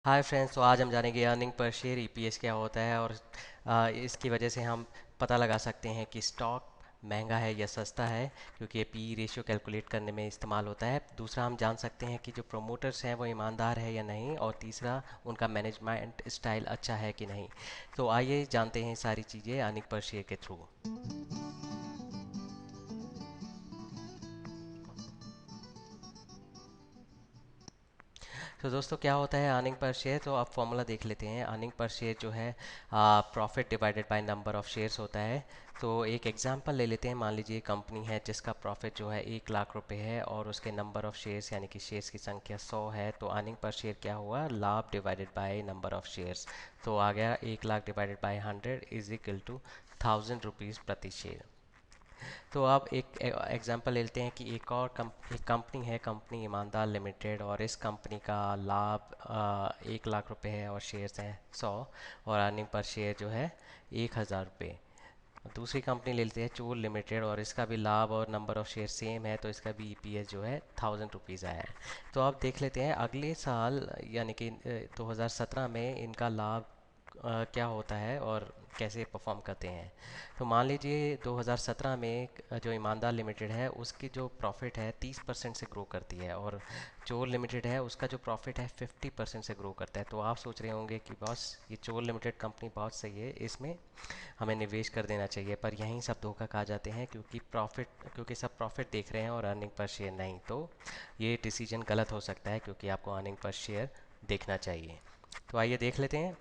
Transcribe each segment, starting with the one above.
Hi friends, तो आज हम जानेंगे अर्निंग पर शेयर ईपीएस क्या होता है और इसकी वजह से हम पता लगा सकते हैं कि स्टॉक महंगा है या सस्ता है, क्योंकि ये पी रेशियो कैलकुलेट करने में इस्तेमाल होता है। दूसरा, हम जान सकते हैं कि जो प्रोमोटर्स हैं वो ईमानदार है या नहीं, और तीसरा, उनका मैनेजमेंट स्टाइल अच्छा है कि नहीं। तो आइए जानते हैं सारी चीज़ें अर्निंग पर शेयर के थ्रू। तो दोस्तों, क्या होता है अर्निंग पर शेयर? तो आप फॉर्मूला देख लेते हैं। अर्निंग पर शेयर जो है profit divided by number of shares होता है। तो एक एग्जांपल ले लेते हैं। मान लीजिए कंपनी है जिसका प्रॉफिट जो है 1 लाख रुपए है और उसके नंबर ऑफ शेयर्स यानी कि शेयर्स की संख्या 100 है। तो अर्निंग पर शेयर क्या हुआ? लाभ divided by number of shares. तो आ गया 1 lakh divided by 100 is equal to 1000 rupees प्रति शेयर। तो अब एक एग्जांपल लेते हैं कि एक कंपनी है, कंपनी ईमानदार लिमिटेड, और इस कंपनी का लाभ 1 लाख रुपए है और शेयर्स हैं 100, और अर्निंग पर शेयर जो है 1000 रुपये। दूसरी कंपनी ले लेते हैं चूल लिमिटेड, और इसका भी लाभ और नंबर ऑफ शेयर सेम है, तो इसका भी ईपीएस जो है 1000 रुपीज़ आया है। तो अब देख लेते हैं अगले साल यानी कि 2017 में इनका लाभ क्या होता है और कैसे परफॉर्म करते हैं। तो मान लीजिए 2017 में जो ईमानदार लिमिटेड है उसकी जो प्रॉफिट है 30% से ग्रो करती है, और चोर लिमिटेड है उसका जो प्रॉफिट है 50% से ग्रो करता है। तो आप सोच रहे होंगे कि बॉस, ये चोर लिमिटेड कंपनी बहुत सही है, इसमें हमें निवेश कर देना चाहिए। पर यहीं सब धोखा खा जाते हैं, क्योंकि सब प्रॉफिट देख रहे हैं और अर्निंग पर शेयर नहीं। तो ये डिसीजन गलत हो सकता है, क्योंकि आपको अर्निंग पर शेयर देखना चाहिए। तो आइए देख लेते हैं।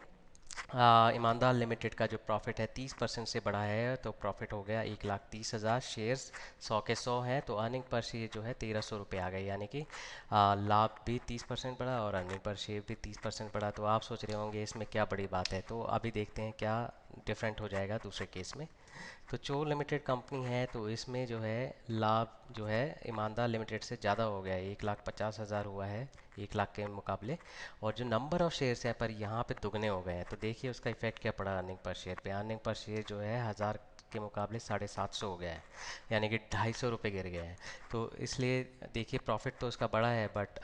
ईमानदार लिमिटेड का जो प्रॉफिट है 30% से बढ़ा है, तो प्रॉफिट हो गया 1,30,000। शेयर्स 100 के 100 हैं, तो अर्निंग पर शेयर जो है 1300 रुपये आ गई। यानी कि लाभ भी 30% बढ़ा और अर्निंग पर शेयर भी 30% बढ़ा। तो आप सोच रहे होंगे इसमें क्या बड़ी बात है। तो अभी देखते हैं क्या डिफरेंट हो जाएगा दूसरे केस में। तो चोर लिमिटेड कंपनी है, तो इसमें जो है लाभ जो है ईमानदार लिमिटेड से ज़्यादा हो गया है, 1,50,000 हुआ है 1 लाख के मुकाबले। और जो नंबर ऑफ शेयर्स है पर यहाँ पे दुगने हो गए हैं। तो देखिए उसका इफेक्ट क्या पड़ा अर्निंग पर शेयर पे। अर्निंग पर शेयर जो है 1000 के मुकाबले 750 हो गया है, यानी कि 250 रुपये गिर गया है। तो इसलिए देखिए प्रॉफिट तो उसका बड़ा है, बट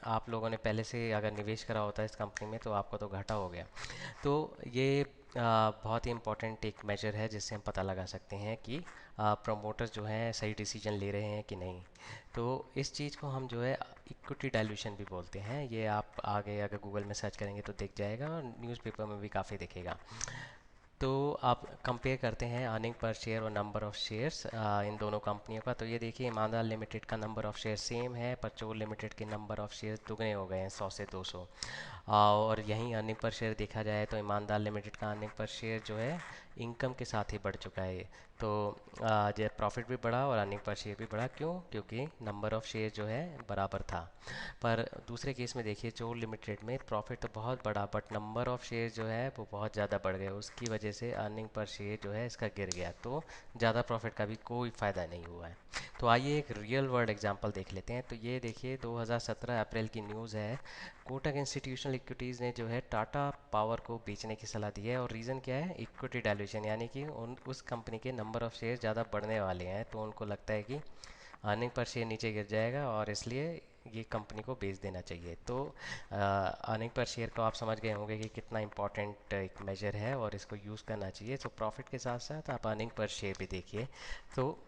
आप लोगों ने पहले से अगर निवेश करा होता है इस कंपनी में तो आपको तो घाटा हो गया। तो ये बहुत ही इम्पोर्टेंट एक मेजर है जिससे हम पता लगा सकते हैं कि प्रमोटर्स जो हैं सही डिसीजन ले रहे हैं कि नहीं। तो इस चीज़ को हम जो है इक्विटी डाइल्यूशन भी बोलते हैं। ये आप आगे अगर गूगल में सर्च करेंगे तो दिख जाएगा, और न्यूज़पेपर में भी काफ़ी दिखेगा। तो आप कंपेयर करते हैं अर्निंग पर शेयर और नंबर ऑफ़ शेयर्स इन दोनों कंपनियों का। तो ये देखिए ईमानदार लिमिटेड का नंबर ऑफ़ शेयर सेम है, पर चोर लिमिटेड के नंबर ऑफ़ शेयर दुगने हो गए हैं, 100 से 200। और यहीं अर्निंग पर शेयर देखा जाए तो ईमानदार लिमिटेड का अर्निंग पर शेयर जो है इनकम के साथ ही बढ़ चुका है। तो जो प्रॉफिट भी बढ़ा और अर्निंग पर शेयर भी बढ़ा। क्यों? क्योंकि नंबर ऑफ़ शेयर जो है बराबर था। पर दूसरे केस में देखिए चोर लिमिटेड में प्रॉफिट तो बहुत बढ़ा, बट नंबर ऑफ़ शेयर जो है वो बहुत ज़्यादा बढ़ गया, उसकी वजह से अर्निंग पर शेयर जो है इसका गिर गया। तो ज़्यादा प्रॉफिट का भी कोई फ़ायदा नहीं हुआ है। तो आइए एक रियल वर्ल्ड एग्जांपल देख लेते हैं। तो ये देखिए 2017 अप्रैल की न्यूज़ है। कोटक इंस्टीट्यूशनल इक्विटीज़ ने जो है टाटा पावर को बेचने की सलाह दी है, और रीज़न क्या है? इक्विटी डायल्यूशन, यानी कि उस कंपनी के नंबर ऑफ़ शेयर ज़्यादा बढ़ने वाले हैं, तो उनको लगता है कि अर्निंग पर शेयर नीचे गिर जाएगा और इसलिए ये कंपनी को बेच देना चाहिए। तो अर्निंग पर शेयर को आप समझ गए होंगे कि कितना इंपॉर्टेंट एक मेजर है और इसको यूज़ करना चाहिए। तो प्रॉफिट के साथ साथ आप अर्निंग पर शेयर भी देखिए। तो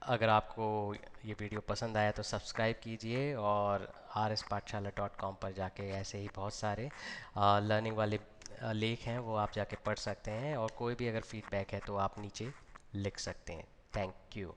अगर आपको ये वीडियो पसंद आया तो सब्सक्राइब कीजिए, और rspathshala.com पर जाके ऐसे ही बहुत सारे लर्निंग वाले लेख हैं, वो आप जाके पढ़ सकते हैं। और कोई भी अगर फीडबैक है तो आप नीचे लिख सकते हैं। Thank you.